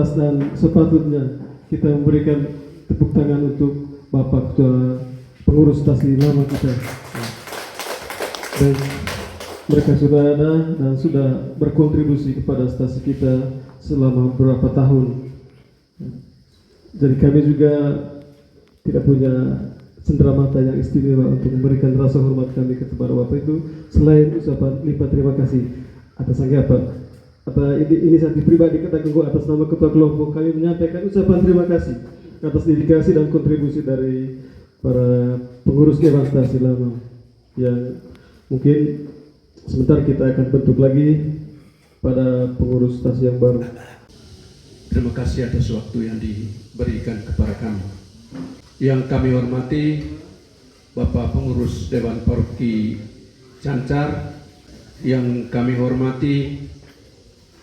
pantas dan sepatutnya kita memberikan tepuk tangan untuk Bapak Ketua Pengurus Stasi lama kita. Dan mereka sudah ada dan sudah berkontribusi kepada stasi kita selama beberapa tahun. Jadi kami juga tidak punya cenderamata yang istimewa untuk memberikan rasa hormat kami kepada Bapak itu selain ucapan limpah terima kasih atas inisiatif pribadi kita atas nama Ketua Kelompok. Kami menyampaikan ucapan terima kasih atas dedikasi dan kontribusi dari para pengurus Dewan Stasi lama yang mungkin sebentar kita akan bentuk lagi pada pengurus stasi yang baru. Terima kasih atas waktu yang diberikan kepada kami. Yang kami hormati Bapak Pengurus Dewan Paroki Cancar, yang kami hormati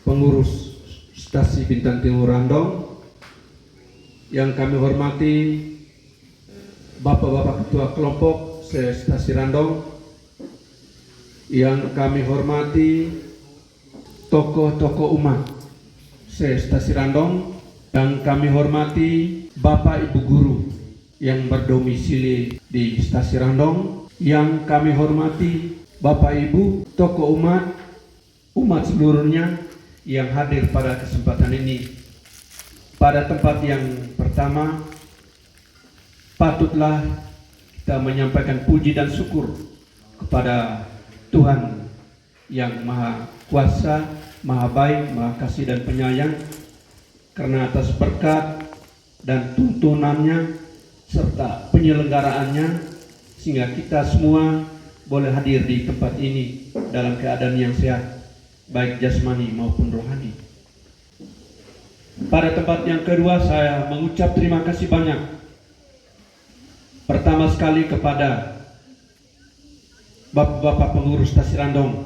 Pengurus Stasi Bintang Timur Randong, yang kami hormati Bapak-Bapak Ketua Kelompok Stasi Randong, yang kami hormati tokoh-tokoh umat Stasi Randong, yang kami hormati Bapak Ibu Guru yang berdomisili di Stasi Randong, yang kami hormati Bapak Ibu tokoh umat seluruhnya yang hadir pada kesempatan ini. Pada tempat yang pertama, patutlah kita menyampaikan puji dan syukur kepada Tuhan yang Maha Kuasa, Maha Baik, Maha Kasih dan Penyayang, karena atas berkat dan tuntunannya serta penyelenggaraannya sehingga kita semua boleh hadir di tempat ini dalam keadaan yang sehat, baik jasmani maupun rohani. Pada tempat yang kedua, saya mengucap terima kasih banyak. Pertama sekali kepada Bapak-Bapak Pengurus Stasi Randong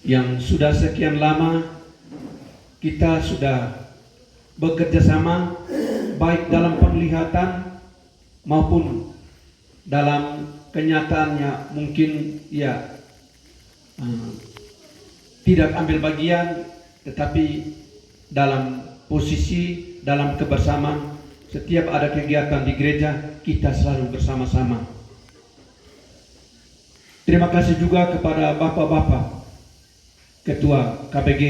yang sudah sekian lama kita sudah bekerja sama, baik dalam penglihatan maupun dalam kenyataannya mungkin tidak ambil bagian, tetapi dalam posisi, dalam kebersamaan, setiap ada kegiatan di gereja kita selalu bersama-sama. Terima kasih juga kepada Bapak-Bapak Ketua KBG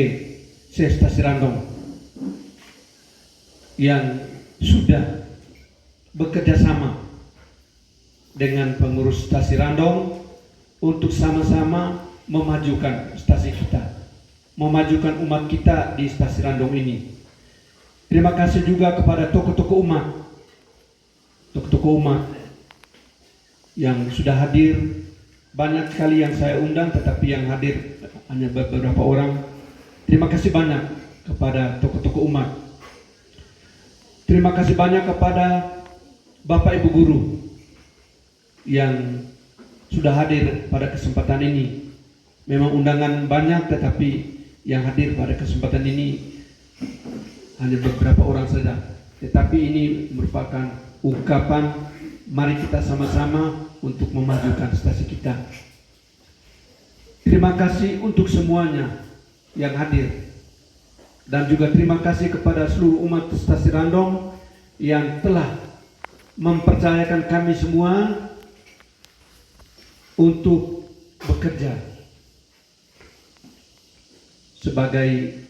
Stasi Randong yang sudah bekerja sama dengan pengurus Stasi Randong untuk sama-sama memajukan stasi kita, memajukan umat kita di Stasi Randong ini. Terima kasih juga kepada tokoh-tokoh umat yang sudah hadir. Banyak sekali yang saya undang, tetapi yang hadir hanya beberapa orang. Terima kasih banyak kepada tokoh-tokoh umat. Terima kasih banyak kepada Bapak Ibu Guru yang sudah hadir pada kesempatan ini. Memang undangan banyak, tetapi yang hadir pada kesempatan ini hanya beberapa orang saja. Tetapi ini merupakan ungkapan mari kita sama-sama untuk memajukan stasi kita. Terima kasih untuk semuanya yang hadir. Dan juga terima kasih kepada seluruh umat Stasi Randong yang telah mempercayakan kami semua untuk bekerja sebagai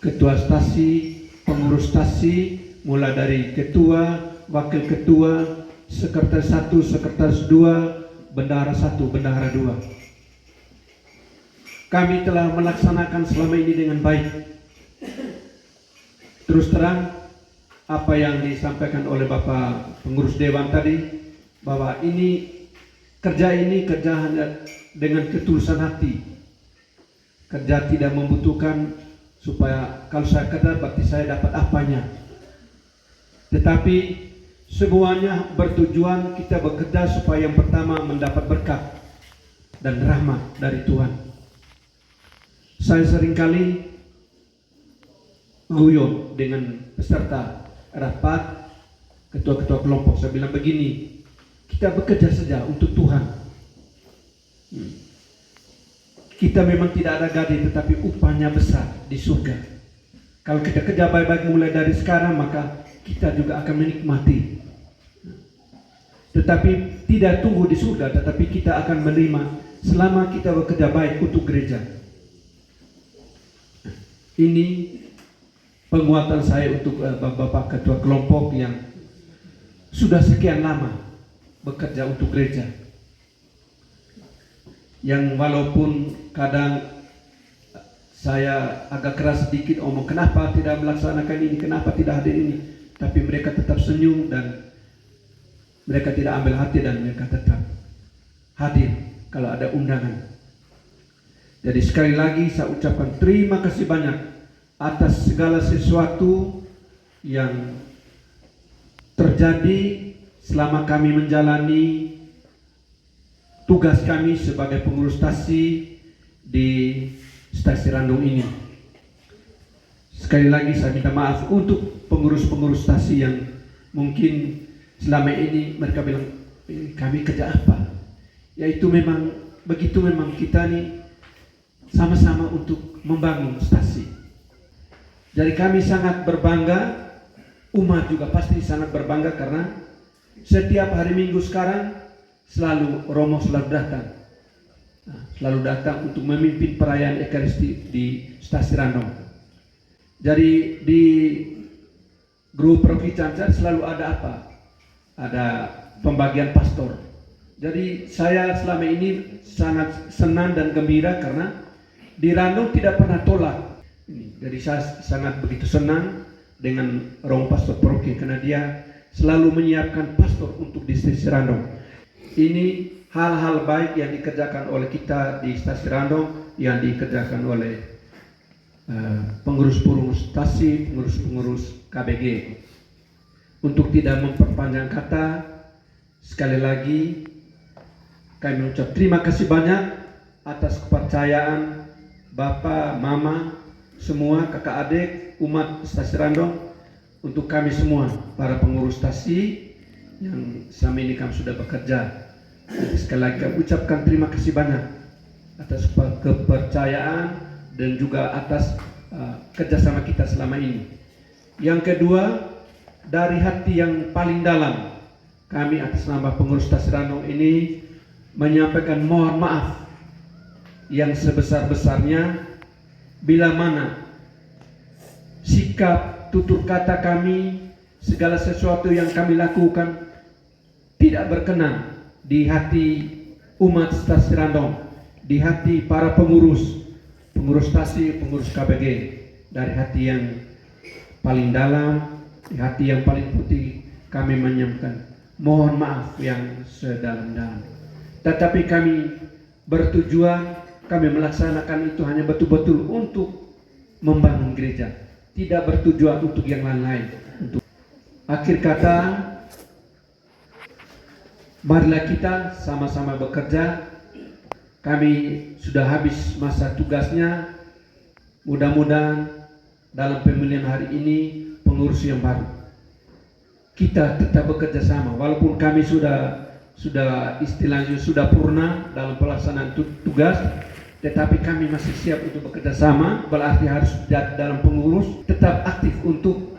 ketua stasi, pengurus stasi, mulai dari ketua, wakil ketua, sekretaris 1, sekretaris 2, bendahara 1, bendahara 2. Kami telah melaksanakan selama ini dengan baik. Terus terang, apa yang disampaikan oleh Bapak Pengurus Dewan tadi, bahwa kerja hanya dengan ketulusan hati. Kerja tidak membutuhkan supaya kalau saya kerja berarti saya dapat apanya. Tetapi semuanya bertujuan kita bekerja supaya yang pertama mendapat berkat dan rahmat dari Tuhan. Saya seringkali guyon dengan peserta rapat, ketua-ketua kelompok. Saya bilang begini, kita bekerja saja untuk Tuhan. Kita memang tidak ada gaji, tetapi upahnya besar di surga. Kalau kita kerja baik-baik mulai dari sekarang, maka kita juga akan menikmati. Tetapi tidak tunggu di surga, tetapi kita akan menerima selama kita bekerja baik untuk gereja. Ini penguatan saya untuk Bapak Ketua Kelompok yang sudah sekian lama bekerja untuk gereja. Yang walaupun kadang saya agak keras sedikit omong, kenapa tidak melaksanakan ini, kenapa tidak hadir ini, tapi mereka tetap senyum dan mereka tidak ambil hati dan mereka tetap hadir kalau ada undangan. Jadi sekali lagi saya ucapkan terima kasih banyak atas segala sesuatu yang terjadi selama kami menjalani tugas kami sebagai pengurus stasi di Stasi Randong ini. Sekali lagi saya minta maaf untuk pengurus-pengurus stasi yang mungkin selama ini mereka bilang, kami kerja apa? Yaitu memang begitu, memang kita nih sama-sama untuk membangun stasi. Jadi kami sangat berbangga, umat juga pasti sangat berbangga karena setiap hari Minggu sekarang selalu Romo selalu datang untuk memimpin perayaan Ekaristi di Stasi Randong. Jadi di grup Rocky Cancar selalu ada apa? Ada pembagian pastor. Jadi saya selama ini sangat senang dan gembira karena di Randong tidak pernah tolak. Jadi saya sangat begitu senang dengan Romo Pastor Proki karena dia selalu menyiapkan pastor untuk di Stasi Randong. Ini hal-hal baik yang dikerjakan oleh kita di Stasi Randong, yang dikerjakan oleh pengurus-pengurus stasi, pengurus-pengurus KBG. Untuk tidak memperpanjang kata, sekali lagi kami mengucap terima kasih banyak atas kepercayaan Bapak, Mama, semua kakak adik, umat Stasi Randong, untuk kami semua para pengurus stasi yang selama ini kami sudah bekerja. Jadi sekali lagi kami ucapkan terima kasih banyak atas kepercayaan dan juga atas kerjasama kita selama ini. Yang kedua, dari hati yang paling dalam, kami atas nama pengurus Stasi Randong ini menyampaikan mohon maaf yang sebesar-besarnya bila mana sikap, tutur kata kami, segala sesuatu yang kami lakukan tidak berkenan di hati umat Stasi Randong, di hati para pengurus stasi, pengurus KBG, dari hati yang paling dalam, di hati yang paling putih kami menyampaikan mohon maaf yang sedalam-dalam. Tetapi kami bertujuan, kami melaksanakan itu hanya betul-betul untuk membangun gereja, tidak bertujuan untuk yang lain-lain. Untuk akhir kata, marilah kita sama-sama bekerja. Kami sudah habis masa tugasnya. Mudah-mudahan dalam pemilihan hari ini pengurus yang baru kita tetap bekerja sama, walaupun kami sudah istilahnya sudah purna dalam pelaksanaan tugas, tetapi kami masih siap untuk bekerja sama. Berarti harus dalam pengurus tetap aktif untuk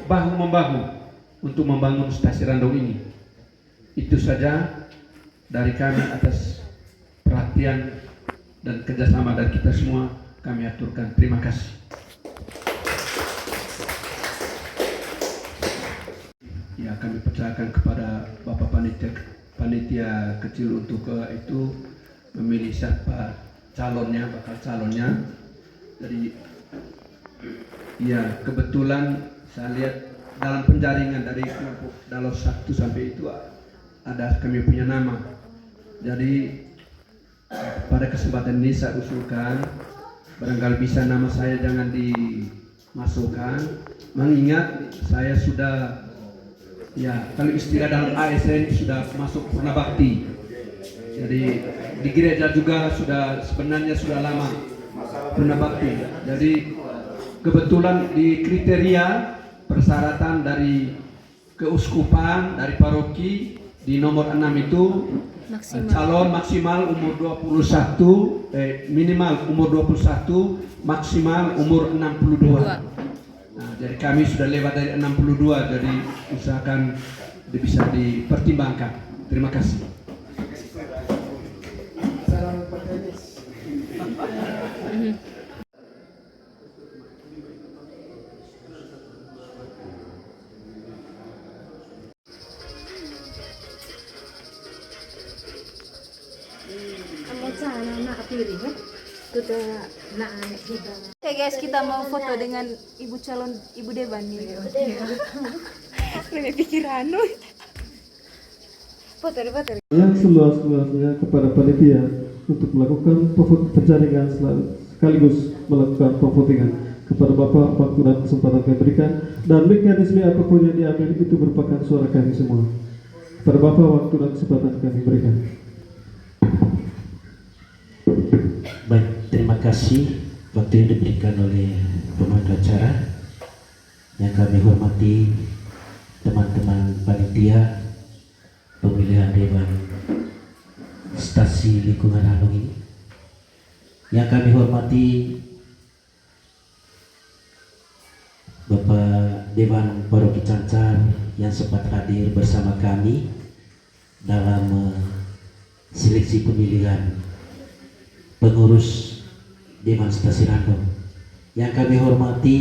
bahu-membahu untuk membangun Stasi Randong ini. Itu saja dari kami atas perhatian dan kerjasama dari kita semua. Kami aturkan terima kasih. Ya, kami percayakan kepada Bapak panitia kecil untuk itu memilih siapa calonnya, bakal calonnya. Jadi ya kebetulan saya lihat dalam penjaringan dari kelompok Dalos 1 sampai itu ada kami punya nama. Jadi pada kesempatan ini saya usulkan barangkali bisa nama saya jangan dimasukkan, mengingat saya sudah, ya kalau istilah dalam ASN sudah masuk purna bakti. Jadi di gereja juga sebenarnya sudah lama purna bakti. Jadi kebetulan di kriteria persyaratan dari keuskupan, dari paroki Di nomor 6 itu calon maksimal umur 21, minimal umur 21, maksimal umur 62. Nah, jadi kami sudah lewat dari 62, jadi usahakan bisa dipertimbangkan. Terima kasih. Oke guys, kita mau foto dengan ibu calon ibu Dewan nih. Lebih pikiran foto. Yang seluas-luasnya kepada panitia untuk melakukan penjaringan sekaligus melakukan pemvotingan kepada Bapak waktu dan kesempatan kami berikan, dan mekanisme apapun yang diambil itu merupakan suara kami semua. Kepada Bapak waktu dan kesempatan kami berikan. Baik, terima kasih waktu yang diberikan oleh pemandu acara. Yang kami hormati teman-teman panitia pemilihan Dewan Stasi Lingkungan Ranong ini. Yang kami hormati Bapak Dewan Paroki Cancar yang sempat hadir bersama kami dalam seleksi pemilihan pengurus Dewan Stasi Ranong. Yang kami hormati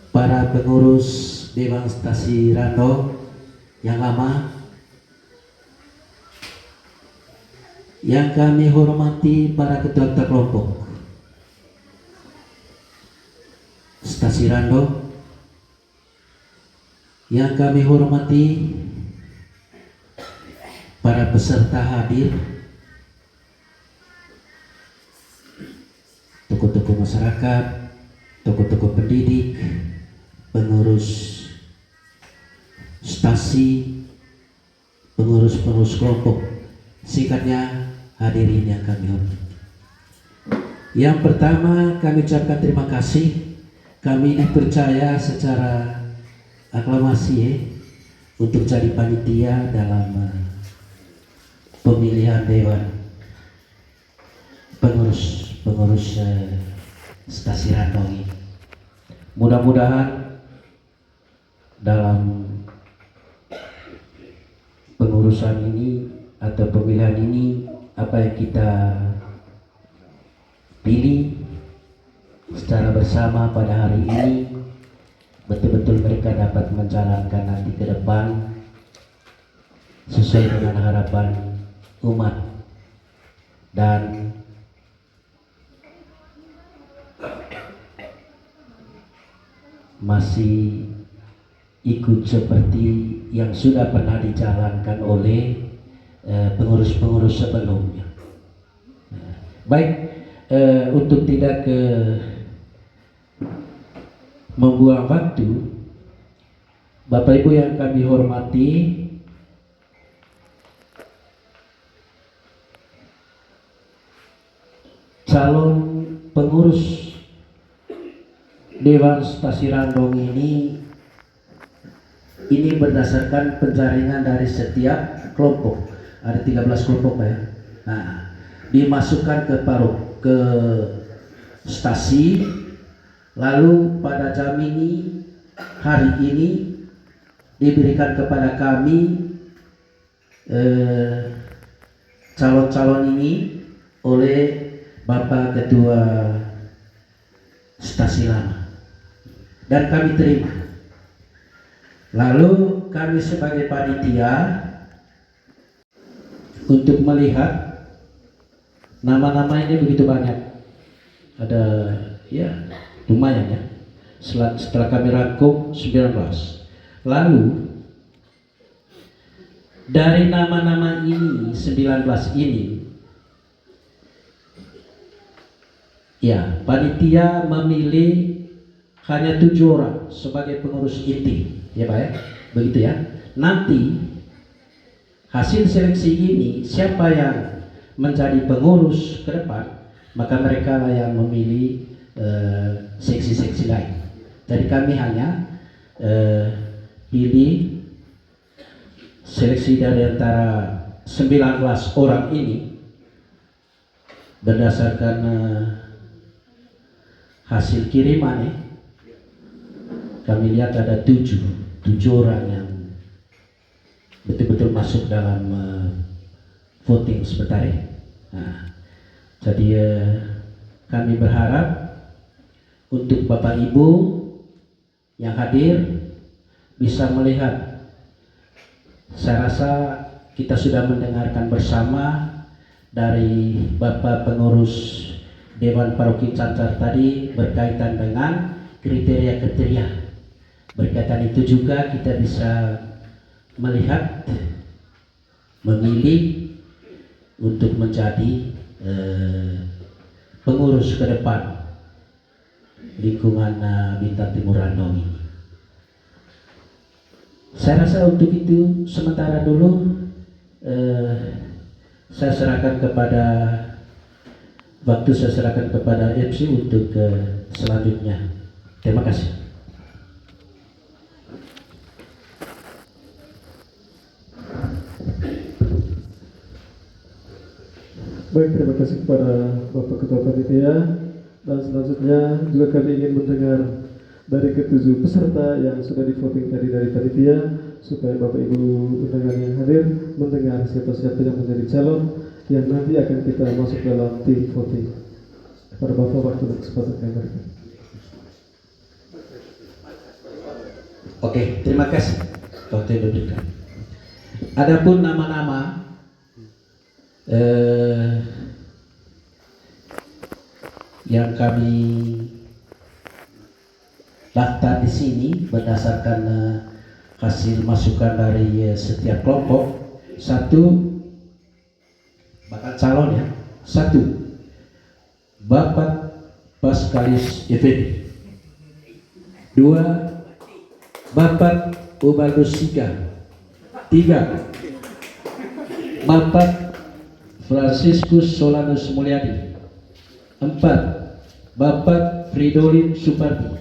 para pengurus Dewan Stasi Ranong yang lama. Yang kami hormati para ketua-ketua kelompok Stasi Ranong. Yang kami hormati para peserta hadir, tokoh-tokoh masyarakat, tokoh-tokoh pendidik, pengurus stasi, pengurus-pengurus kelompok, singkatnya hadirin yang kami hormati. Yang pertama kami ucapkan terima kasih, kami dipercaya secara aklamasi untuk jadi panitia dalam pemilihan Dewan pengurus Stasi Ranong ini. Mudah-mudahan dalam pengurusan ini atau pemilihan ini, apa yang kita pilih secara bersama pada hari ini betul-betul mereka dapat menjalankan nanti ke depan sesuai dengan harapan umat dan masih ikut seperti yang sudah pernah dijalankan oleh pengurus-pengurus sebelumnya. Baik, untuk tidak membuang waktu, Bapak Ibu yang kami hormati, calon pengurus Dewan Stasi Ranong ini berdasarkan penjaringan dari setiap kelompok. Ada 13 kelompok ya. Nah, dimasukkan ke stasi, lalu pada jam ini, hari ini diberikan kepada kami calon-calon ini oleh Bapak Ketua Stasi Lama, dan kami terima. Lalu kami sebagai panitia untuk melihat nama-nama ini begitu banyak, ada ya lumayan ya. Setelah kami rangkum 19, lalu dari nama-nama ini 19 ini, ya panitia memilih hanya 7 orang sebagai pengurus inti. Ya Pak ya, begitu ya. Nanti hasil seleksi ini, siapa yang menjadi pengurus ke depan, maka mereka lah yang memilih seksi-seksi lain. Jadi kami hanya pilih 1 seleksi dari antara 19 orang ini berdasarkan hasil kiriman kami lihat ada 7 orang yang betul-betul masuk dalam voting sebentar ya. Nah, jadi kami berharap untuk Bapak Ibu yang hadir bisa melihat. Saya rasa kita sudah mendengarkan bersama dari Bapak Pengurus Dewan Paroki Cancar tadi berkaitan dengan kriteria-kriteria. Berkaitan itu juga kita bisa melihat, memilih untuk menjadi pengurus ke depan lingkungan Bintan Timur Randong ini. Saya rasa untuk itu sementara dulu saya serahkan kepada MC untuk selanjutnya. Terima kasih. Baik, terima kasih kepada Bapak Ketua Panitia, dan selanjutnya juga kami ingin mendengar dari ketujuh peserta yang sudah di voting tadi dari panitia, supaya Bapak Ibu undangan yang hadir mendengar siapa-siapa yang menjadi calon yang nanti akan kita masuk dalam tim voting. Kepada Bapak, waktu dan kesempatan kami berikan. Oke, terima kasih waktu yang diberikan. Adapun nama-nama yang kami daftar di sini berdasarkan hasil masukan dari setiap kelompok. 1, bakal calon ya. 1, Bapak Paskalis Effendi. 2, Bapak Ubaldus Siga. 3, Bapak Franciscus Solanus Mulyadi. 4, Bapak Fridolin Supardi.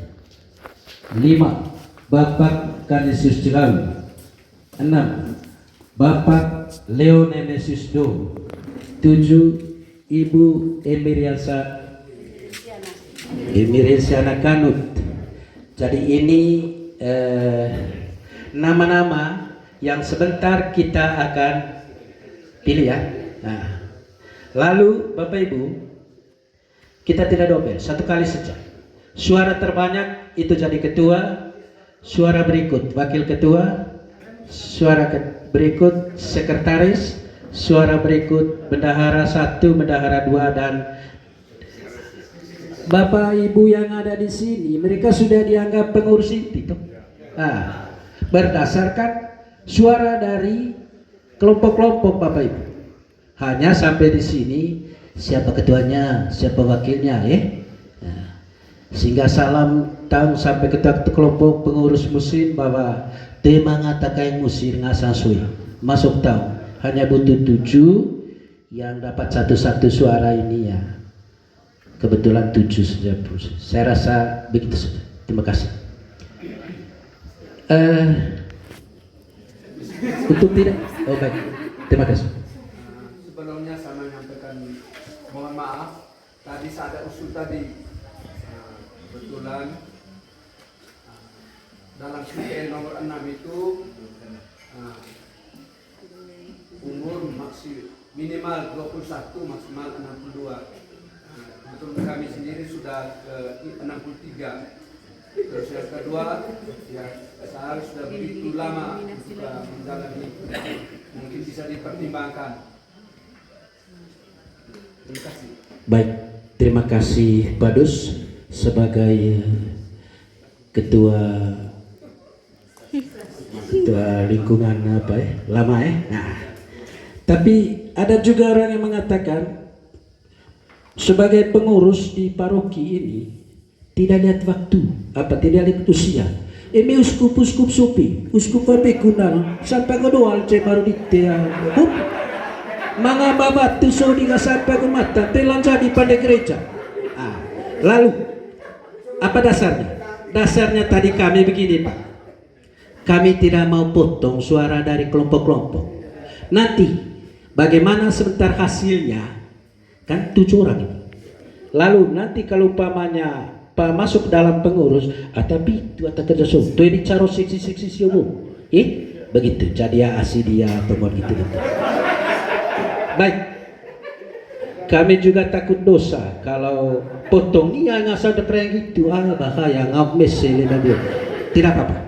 5, Bapak Kanisius Cilawi. 6, Bapak Leo Nemesius Do. 7, Ibu Emiriansyana Kanut. Jadi ini nama-nama yang sebentar kita akan pilih ya. Nah, lalu Bapak Ibu, kita tidak dobel, 1 kali saja. Suara terbanyak itu jadi ketua, suara berikut wakil ketua, suara berikut sekretaris, suara berikut bendahara 1, bendahara 2, dan Bapak Ibu yang ada di sini mereka sudah dianggap pengurus inti. Nah, berdasarkan suara dari kelompok-kelompok Bapak Ibu. Hanya sampai di sini siapa ketuanya, siapa wakilnya ya. Nah, sehingga salam tahu sampai ketua kelompok pengurus musim bahwa tema ngatakan musir ngasasui masuk tahu. Hanya butuh 7 yang dapat satu-satu suara ini ya. Kebetulan 7 saja. Saya rasa begitu saja. Terima kasih. Untuk tidak, baik. Terima kasih. Sebelumnya saya menyampaikan mohon maaf. Tadi saya ada usul tadi. Kebetulan dalam QN nomor 6 itu umur minimal 21, maksimal 62. Betul kami sendiri sudah ke 63. Terus yang kedua, ya saya sudah begitu lama sudah menjalani, mungkin bisa dipertimbangkan. Terima kasih. Baik, terima kasih Pak Dus sebagai ketua lingkungan apa ya, lama ya. Nah, tapi ada juga orang yang mengatakan sebagai pengurus di paroki ini tidak lihat waktu, tidak lihat usia. Ini uskup supi, uskup kunal sampai kedua alce baru ditiang. Mga babat tu so di sampai ke mata telan jadi pada gereja. Lalu apa dasarnya? Dasarnya tadi kami begini Pak. kami tidak mau potong suara dari kelompok-kelompok. Nanti bagaimana sebentar hasilnya, kan 7 orang ini. Lalu nanti kalau umpamanya masuk dalam pengurus, tapi itu atau kerja so, itu ini caro seksi umum, begitu. Jadi ya asih dia temuan gitu. Baik. Kami juga takut dosa kalau potong iya ngasal depreng gitu, bahaya ngames selena dia. Tidak apa-apa.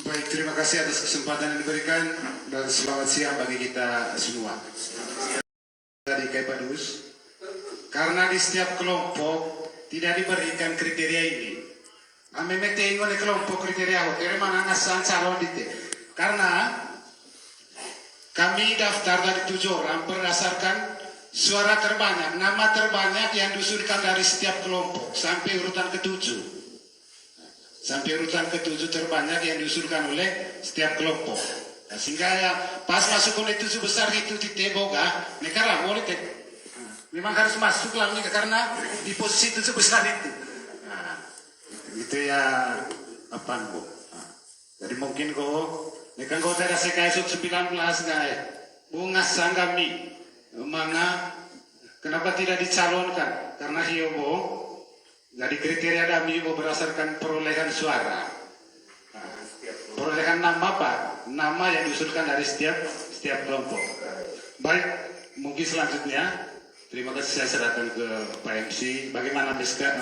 Baik, terima kasih atas kesempatan yang diberikan dan selamat siang bagi kita semua. Dari Kaipadus, karena di setiap kelompok tidak diberikan kriteria ini. Kami meting oleh kelompok kriteria hotel mana ngasal calon itu. Karena kami daftar dari 7 orang berdasarkan suara terbanyak, nama terbanyak yang diusulkan dari setiap kelompok sampai urutan ke-7. Sampai urutan ke-7 terbanyak yang diusulkan oleh setiap kelompok. Nah, sehingga ya pas masuk oleh 7 besar itu di Teboga, negara boleh memang harus masuk lah karena di posisi 7 besar itu. Nah, itu ya apa Bu? Nah, jadi mungkin kok nekan kau tidak sekai 19 gaya bunga sanggami mana kenapa tidak dicalonkan karena hiobo jadi kriteria kami berdasarkan perolehan suara. Nah, perolehan nama Pak, nama yang diusulkan dari setiap kelompok. Baik, mungkin selanjutnya terima kasih saya serahkan ke Pak MC bagaimana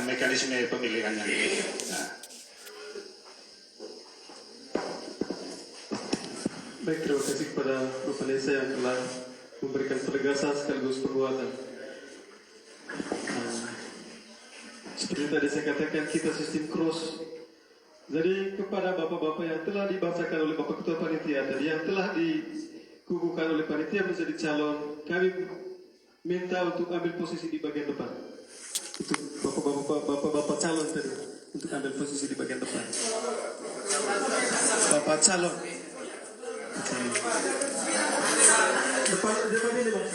mekanisme pemilihannya ini. Nah. Baik, terima kasih kepada Bapak Nesa yang telah memberikan penegasan sekaligus penguatan. Seperti tadi saya katakan, kita sistem cross. Jadi kepada bapak-bapak yang telah dibacakan oleh Bapak Ketua Panitia tadi, yang telah dikukuhkan oleh panitia menjadi calon, kami minta untuk ambil posisi di bagian depan. Untuk bapak-bapak calon tadi, untuk ambil posisi di bagian depan. Bapak calon. Depan ini Mas.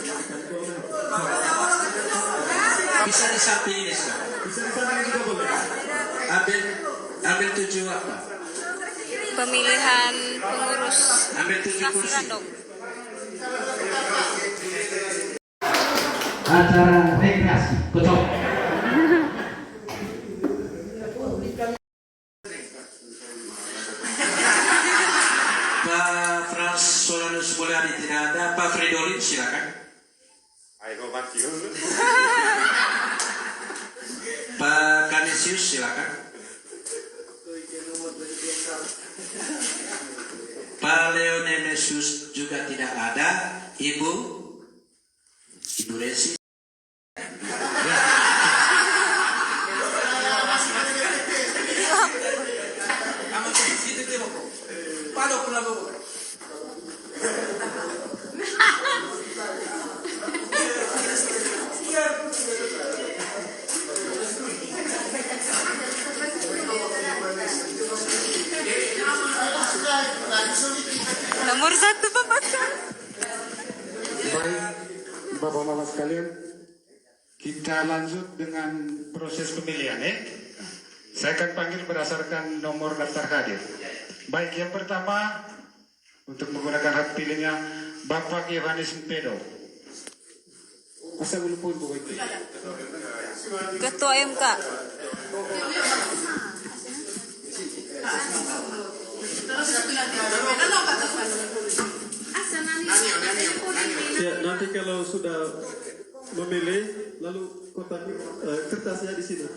Bisa di samping ini sekarang. Bisa di sana juga boleh. Ambil 7 apa? Pemilihan pengurus Ambil 7 kursi. nasional dong. Acara rekreasi, kocok. Pak Frans Solanus Mulyadi tidak ada. Pak Fridolin silakan. Pak Kanisius silakan. Pak Leonemesius juga tidak ada. Ibu Resi. Nomor 1 Bapak. Baik, Bapak Mama sekalian, kita lanjut dengan proses pemilihan ya. Saya akan panggil berdasarkan nomor daftar hadir. Baik, yang pertama untuk menggunakan hak pilihnya Bapak Yohanes Mpedo. Asal pun Bu. Ketua MK. Ya, nanti kalau sudah memilih, lalu kotak kertasnya di sini.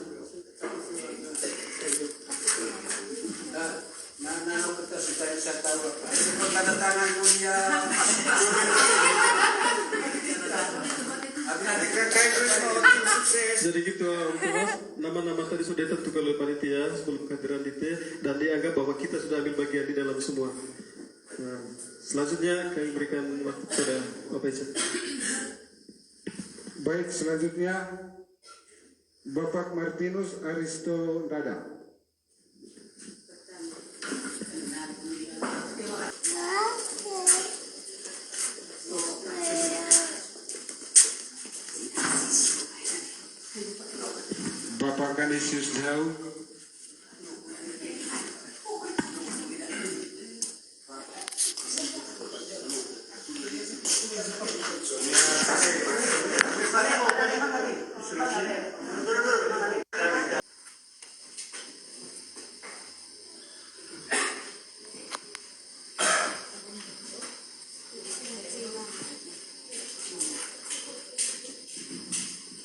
Jadi gitu, nama-nama tadi sudah ditentukan oleh panitia sebelum kehadiran DT dan dianggap bahwa kita sudah ambil bagian di dalam semua. Nah, selanjutnya kami berikan waktu kepada Bapak Ica. Baik, selanjutnya Bapak Martinus Aristo Dada. Bapak Kanisius Dau.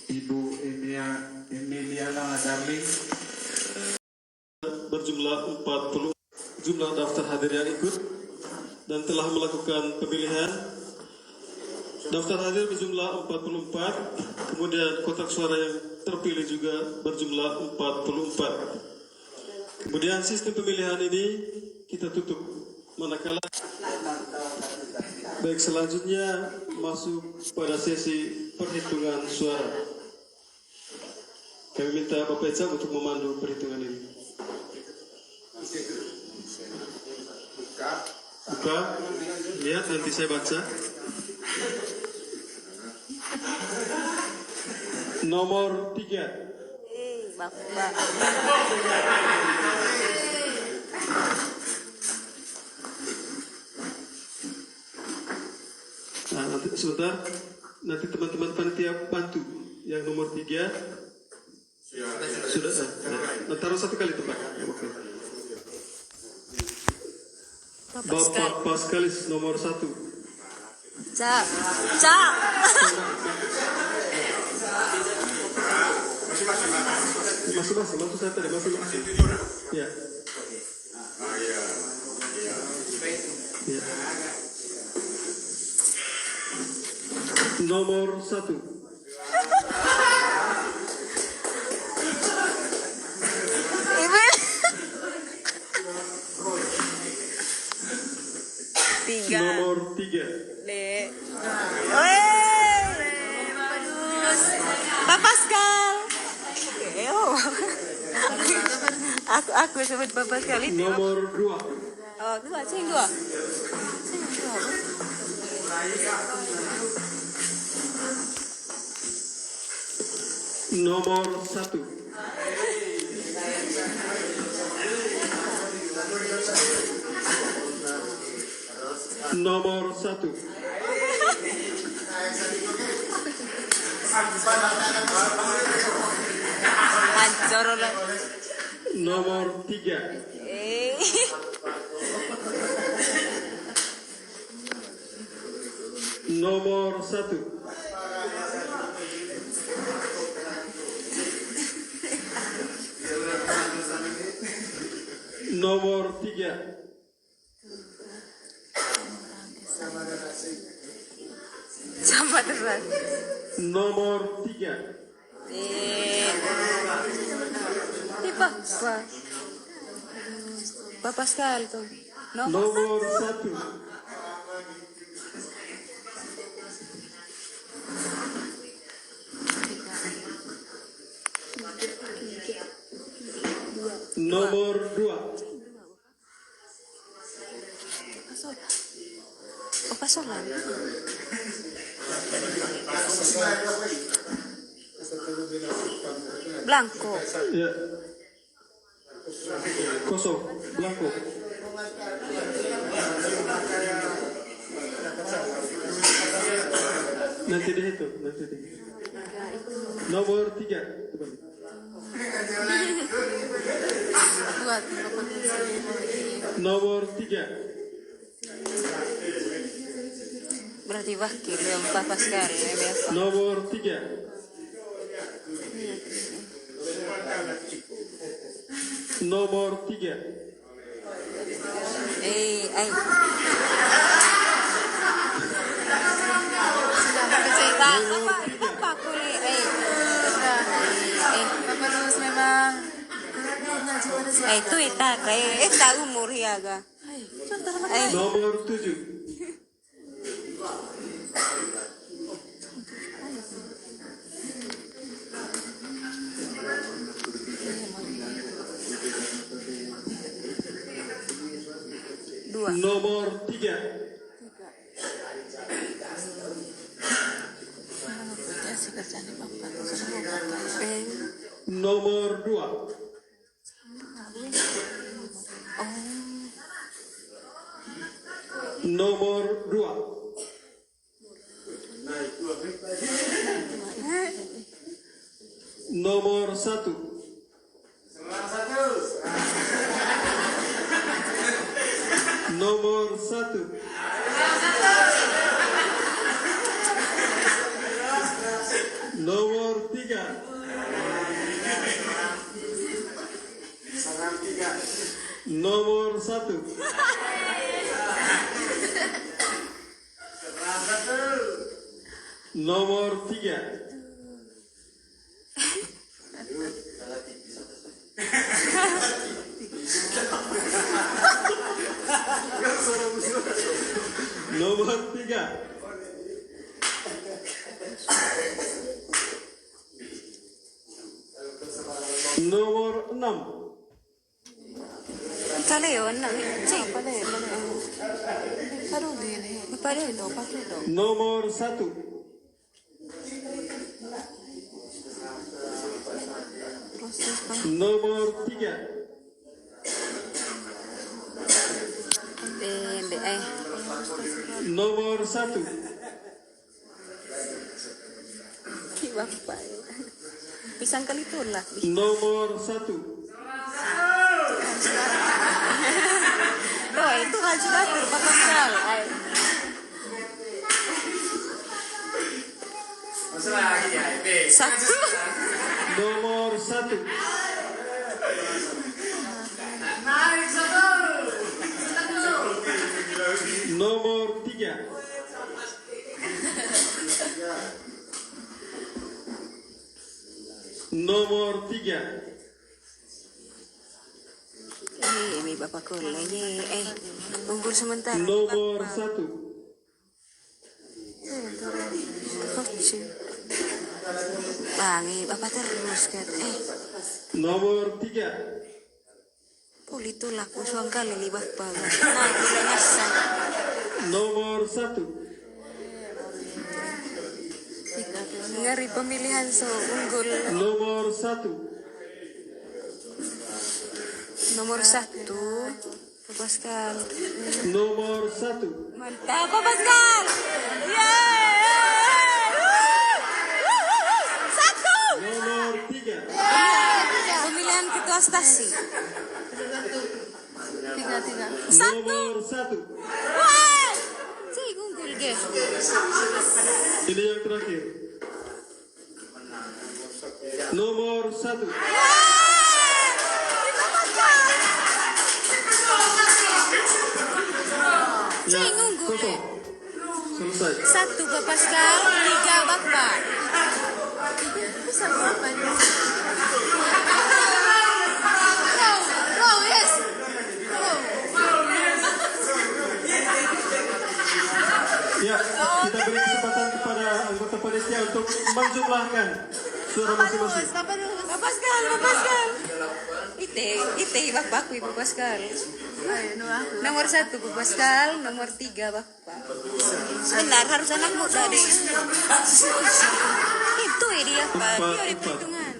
Ibu Emiliana Darling berjumlah 40 jumlah daftar hadir yang ikut dan telah melakukan pemilihan. Daftar hadir berjumlah 44, kemudian kotak suara yang terpilih juga berjumlah 44. Kemudian sistem pemilihan ini kita tutup manakala. Baik, selanjutnya masuk pada sesi perhitungan suara. Kami minta Bapak Ecap untuk memandu perhitungan ini. Buka, lihat nanti saya baca. Nomor 3. Bapak. Nah, nanti sebentar, nanti teman-teman panitia bantu yang nomor 3. Sudah. Nah, taruh satu kali tepat. Oke. Bapak Paskalis nomor 1. Cak. Masuk saya tadi masuk. Ya. Ya. Nomor 1. Ibu. 3. Nomor 3. Le. Bagus. Pak Pascal. Aku sebut Pak Pascal itu. Nomor 2. Oh, dua, saya yang dua. Nomor 1. Nomor 1. Hancur lah. Nomor 3. Nomor 1. Nomor 3. Sama terus. Nomor 3. Pak Pascal tuh. Nomor 1. Nomor 2. Oh, pasolan. Blanco. Ya. Kosong. Blanco. Nanti dihitung. Nomor 3. Nomor 3. Berarti wakil yang Pak Pascal ya biasa. Nomor 3. Nomor 3. Apa kulit? Terus memang. Itu kayak tahu umur ya ga. Nomor 7. Nomor 3. Nomor 2. Nomor 2. Nomor 1. Nomor 1. Nomor 3. Nomor 1. Nomor 3. Nomor 3. Nomor 6. Kaleo na. Cik. Padelo. Nomor 1. Nomor 3. Nomor 1. Pisang kali tulak. Nomor 1. Oh, itu Haji Batur, Pak Pascal. Satu. Nomor 1. Nomor 3. Nomor 3. Ini Bapak Kurlenya. Unggul sementara. Nomor 1. Bangi, Bapak terus kan. Nomor 3. Puli tulak usuang kali ni Bapak. Nah, kita nyasan. Nomor 1. Ngeri pemilihan so unggul. Nomor 1. Nomor 1. Pak Pascal. Nomor 1. Mantap, Pak Pascal. Satu. Nomor 3. Pemilihan ketua stasi. Tiga. Nomor 1. Wah, cik unggul ke. Ini yang terakhir. Nomor 1. Ya, Cik unggul. kosong. Selesai. Satu Pak Pascal, 3 Bapak. Bisa berapa nih? Row, yes. Ya, kita beri kesempatan kepada anggota panitia untuk menjumlahkan suara masing-masing. Pak Pascal. Ite Bapak, Ibu Pascal. Nomor 1 Pak Pascal, nomor 3 Bapak. Sebentar, harus anak muda deh. Itu dia Pak, dia ada perhitungan.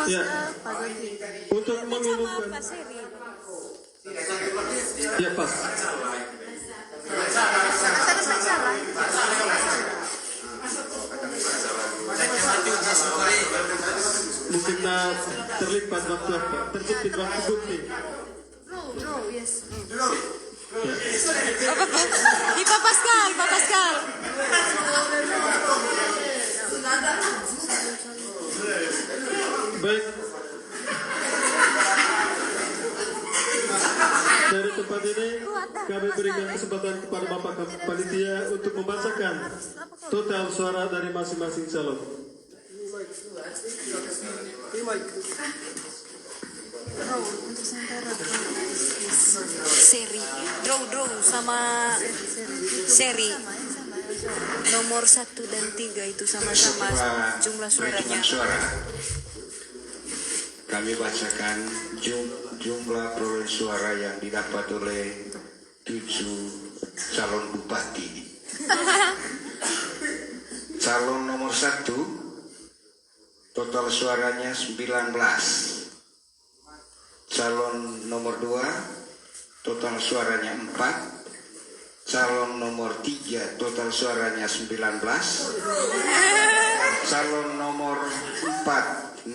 Ya, untuk Sama mengumumkan. Pak Seri. Ya, pas. Mungkin terlipat waktu apa? Terjepit waktu bukti. Di Pak Pascal. Baik. Dari tempat ini kami berikan kesempatan kepada Bapak Panitia untuk membacakan total suara dari masing-masing calon. Seri. Draw sama Seri. Nomor 1 dan 3 itu sama-sama jumlah suaranya. Suara. Kami bacakan jumlah perolehan suara yang didapat oleh 7 calon bupati. Calon nomor 1 total suaranya 19. Calon nomor 2 total suaranya 4. calon nomor 3 total suaranya 19, calon nomor 4 0,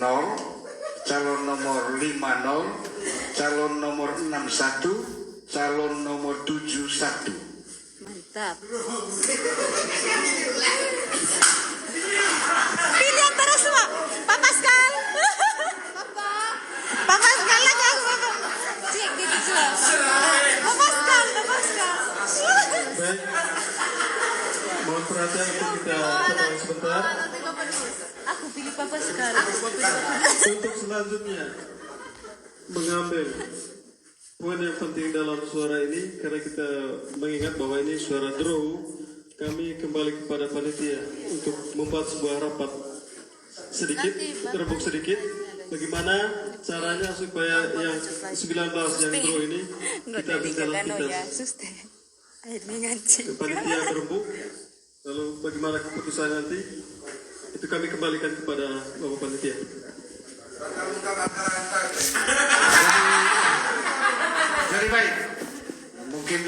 calon nomor 5 0, calon nomor 6 1, calon nomor 7 1. Mantap. Pilih antara semua. Pak Pascal. Pak Pascal lagi aku. Cek gitu juga. Pak Pascal. Baik, mohon perhatian untuk kita tenang sebentar. Aku pilih Pak Pascal. Untuk selanjutnya mengambil poin yang penting dalam suara ini, karena kita mengingat bahwa ini suara draw, kami kembali kepada panitia untuk membuat sebuah rapat sedikit, rembuk sedikit. Bagaimana caranya supaya yang 19 yang draw ini kita bisa lanjutkan ke panitia berembuk. Lalu bagaimana keputusan nanti itu kami kembalikan kepada Bapak Panitia. Jadi baik, mungkin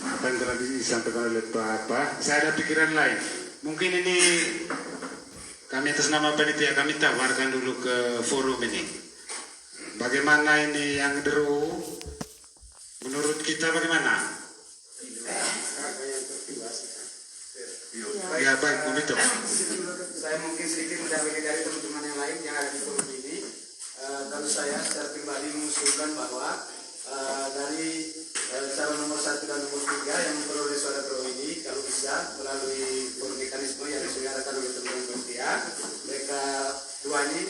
apa yang tadi disampaikan oleh Pak, saya ada pikiran lain. Mungkin ini kami atas nama panitia kami tawarkan dulu ke forum ini. Bagaimana ini yang draw? Menurut kita bagaimana? Ya baik, begitu. Saya mungkin sedikit mendalami dari teman-teman yang lain yang ada di forum ini. Kalau saya secara pribadi mengusulkan bahwa dari calon nomor 1 dan nomor 3 yang memperoleh suara draw ini, kalau bisa melalui forum mekanisme yang diselenggarakan oleh teman-teman panitia, mereka dua ini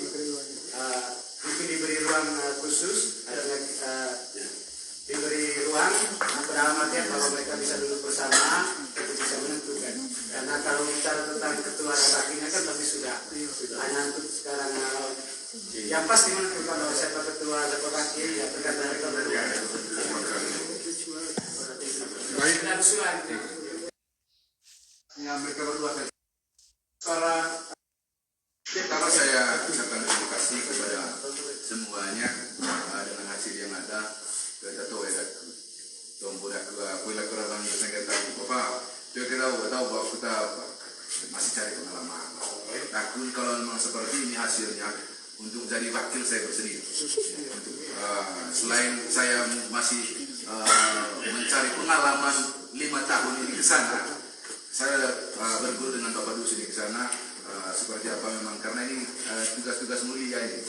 mungkin diberi ruang khusus, diberi ruang dalam artian bahwa mereka bisa duduk bersama untuk bisa menentukan. Karena kalau bicara tentang ketua dan wakilnya kan pasti sudah hanya untuk sekarang yang pasti menentukan bahwa siapa ketua dan wakil ya tergantung dari ketua. Baik. Dan usulan yang mereka berdua para pertama saya ucapkan terima kasih kepada semuanya dengan hasil yang ada. Kita tahu ya, tombol kuila kurang saya tahu apa. Kita tahu bahwa kita masih cari pengalaman. Takut kalau memang seperti ini hasilnya untuk jadi wakil saya bersedia. Selain saya masih mencari pengalaman 5 tahun ini ke sana, saya berguru dengan Bapak Dus ini ke sana. Seperti apa memang karena ini tugas-tugas mulia ini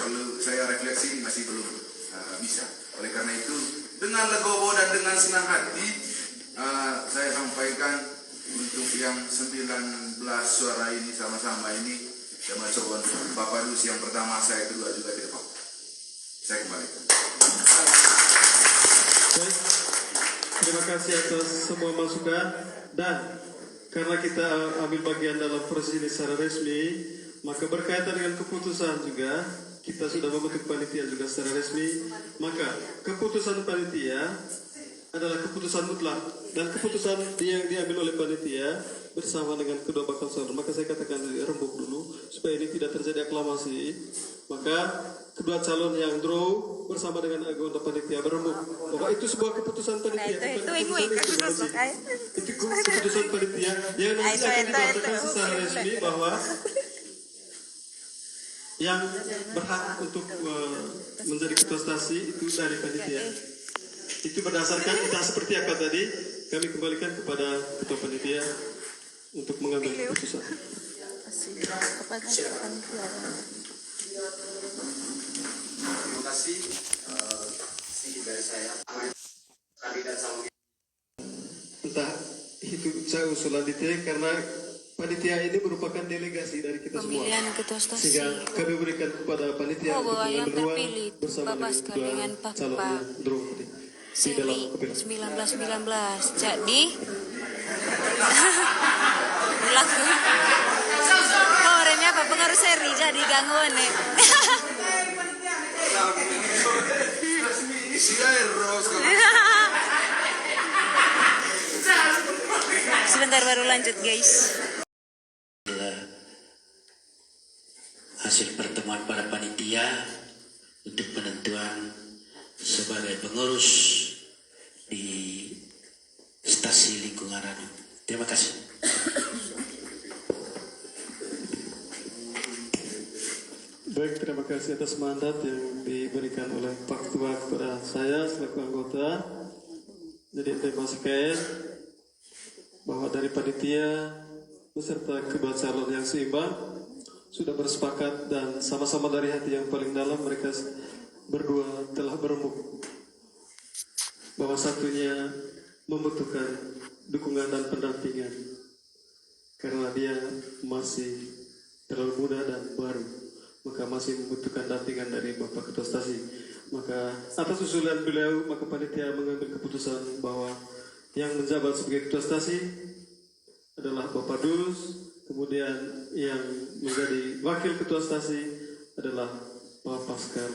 perlu saya refleksi masih belum bisa. Oleh karena itu dengan legowo dan dengan senang hati saya sampaikan untuk yang 19 suara ini sama-sama ini sama coba Bapak Dus yang pertama, saya kedua juga tidak apa. Saya kembalikan. Baik, terima kasih atas semua masukan, dan karena kita ambil bagian dalam proses ini secara resmi, maka berkaitan dengan keputusan juga kita sudah membentuk panitia juga secara resmi, maka keputusan panitia adalah keputusan mutlak dan keputusan yang diambil oleh panitia bersama dengan kedua bakal calon. Maka saya katakan rembuk dulu supaya ini tidak terjadi aklamasi. Maka kedua calon yang draw bersama dengan anggota panitia berembuk bahwa itu sebuah keputusan panitia. Itu keputusan panitia yang nanti akan dibacakan secara resmi bahwa yang berhak untuk menjadi ketua stasi itu dari panitia. Itu berdasarkan entah seperti apa tadi, kami kembalikan kepada ketua panitia untuk mengambil keputusan. terima kasih dari saya kandidat calon. Entah itu saya usulan detail karena panitia ini merupakan delegasi dari kita semua. Pemilihan ketua stasi. Sehingga kami berikan kepada panitia untuk yang mengambil ruang terpilih bersama Bapak dengan sekali dengan Pak calonnya draw di dalam Seri kepilan. 1919. Jadi berlaku. Oh, remnya apa pengaruh seri jadi gangguan nih. Sebentar baru lanjut guys. Hasil pertemuan para panitia untuk penentuan sebagai pengurus Manado. Terima kasih. Baik, terima kasih atas mandat yang diberikan oleh Pak Ketua kepada saya selaku anggota. Jadi informasikan bahwa dari panitia beserta kedua calon yang seimbang sudah bersepakat dan sama-sama dari hati yang paling dalam mereka berdua telah berembuk bahwa satunya membutuhkan dukungan dan pendampingan karena dia masih terlalu muda dan baru, maka masih membutuhkan dampingan dari Bapak Ketua Stasi. Maka atas usulan beliau, maka panitia mengambil keputusan bahwa yang menjabat sebagai Ketua Stasi adalah Bapak Dus, kemudian yang menjadi Wakil Ketua Stasi adalah Pak Pascal.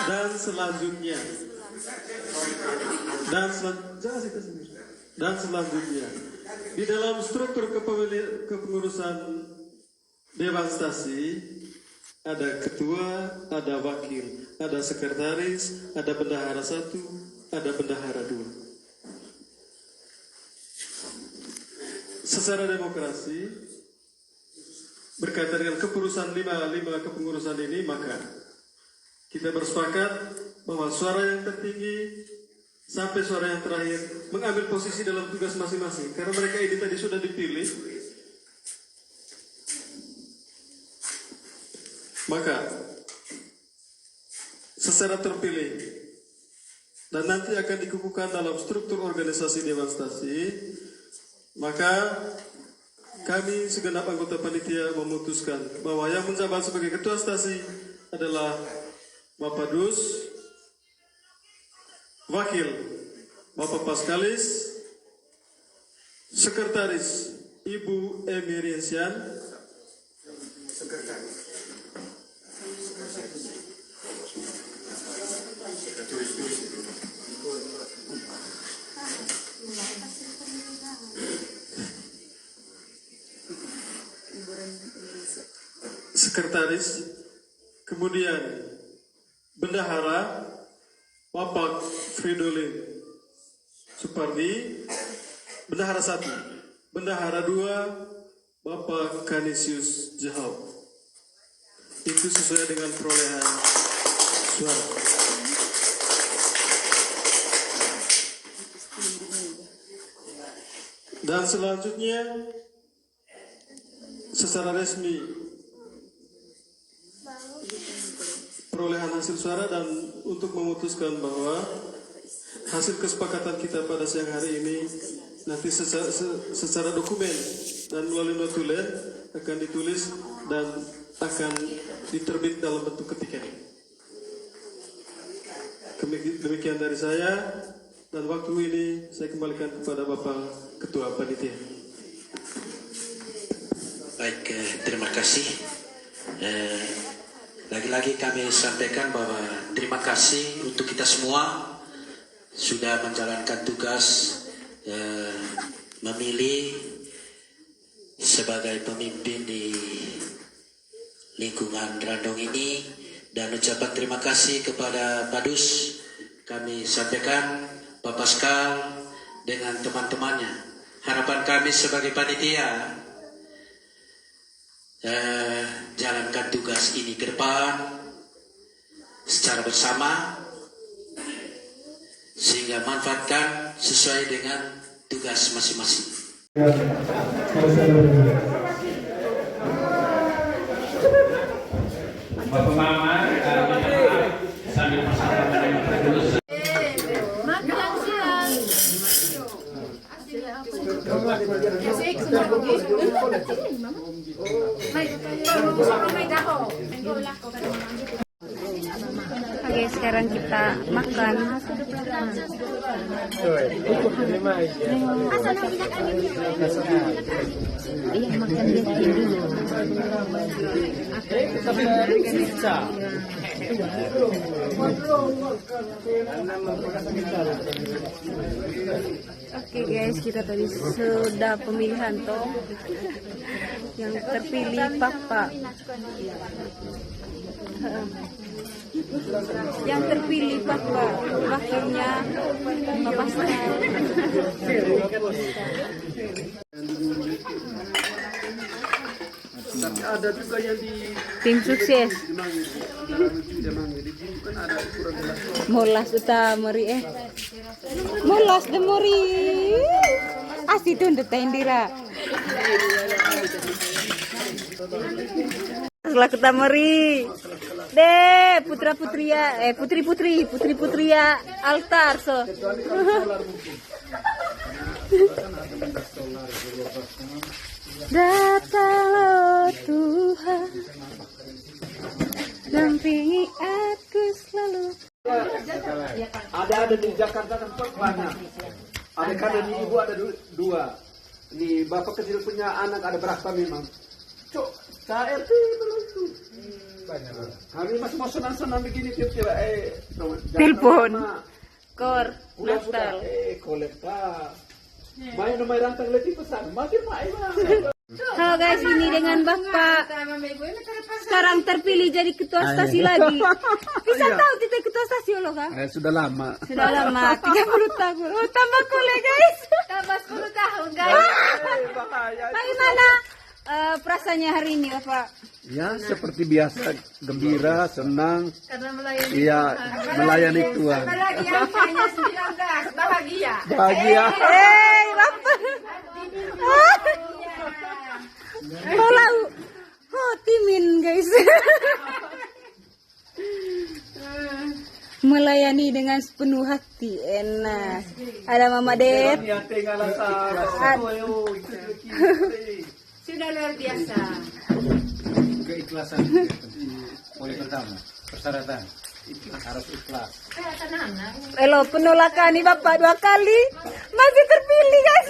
Dan selanjutnya di dalam struktur kepengurusan Dewan Stasi ada ketua, ada wakil, ada sekretaris, ada bendahara 1, ada bendahara 2. Secara demokrasi berkaitan dengan kepengurusan 5 kepengurusan ini, maka kita bersepakat bahwa suara yang tertinggi sampai suara yang terakhir mengambil posisi dalam tugas masing-masing. Karena mereka ini tadi sudah dipilih, maka secara terpilih dan nanti akan dikukuhkan dalam struktur organisasi Dewan Stasi, maka kami segenap anggota panitia memutuskan bahwa yang menjabat sebagai Ketua Stasi adalah Bapak Dus, Wakil Bapak Paskalis, Sekretaris Ibu Emiriansian, kemudian Bendahara Bapak Fridolin Supardi, Bendahara 1, Bendahara 2 Bapak Kanisius Jahau. Itu sesuai dengan perolehan suara. Dan selanjutnya secara resmi perolehan hasil suara, dan untuk memutuskan bahwa hasil kesepakatan kita pada siang hari ini nanti secara dokumen dan melalui notulen akan ditulis dan akan diterbit dalam bentuk ketikan. Demikian dari saya, dan waktu ini saya kembalikan kepada Bapak Ketua Panitia. Baik, terima kasih. Lagi-lagi kami sampaikan bahwa terima kasih untuk kita semua sudah menjalankan tugas memilih sebagai pemimpin di lingkungan Randong ini, dan ucapan terima kasih kepada Pak Dus kami sampaikan, Pak Pascal dengan teman-temannya. Harapan kami sebagai panitia jalankan tugas ini ke depan secara bersama sehingga manfaatkan sesuai dengan tugas masing-masing. Bapak Mama, sambil bersama dulu. Oke, sekarang kita makan. Iya, makan Oke guys, kita tadi sudah pemilihan toh. Yang terpilih Papa. Yang terpilih Bapak, wakilnya Bapak Star. Tapi ada juga yang di Tim sukses. kan ada kurang jelas. Molas utamori Molas demori. Asih tuh ndetain dira. Setelah kita meri. Deh, putra-putria putri-putria altar so. Datanglah Tuhan, dampingi aku selalu. Ada di Jakarta tempat banyak. Ada kada di ibu ada dua. Ini bapak kecil punya anak ada berapa memang? Cok, KRT belum tuh. Kami masih mau senang-senang begini tiap-tiap Telepon. Kor, Nastal. Nastal. Kolekta. Main nomor rantang letih pesan. Makin main lah. Halo guys, ini dengan Bapak sekarang terpilih jadi ketua stasi lagi. Bisa tahu titik ketua stasi lo kan? Sudah lama. Sudah lama, 30 tahun. Oh, tambah kuliah guys. Tambah 10 tahun guys. Bagaimana perasaannya hari ini Bapak? Ya seperti biasa, gembira, senang. Karena melayani. Iya, melayani Tuhan. Apalagi angkanya 19, bahagia. Bahagia. Bapak. Kalau timin guys. Melayani dengan sepenuh hati, enak. Ada Mama Det. Sudah luar biasa. Keikhlasan poin pertama, persyaratan harus ikhlas. Elo penolakan nih Bapak 2 kali masih terpilih guys.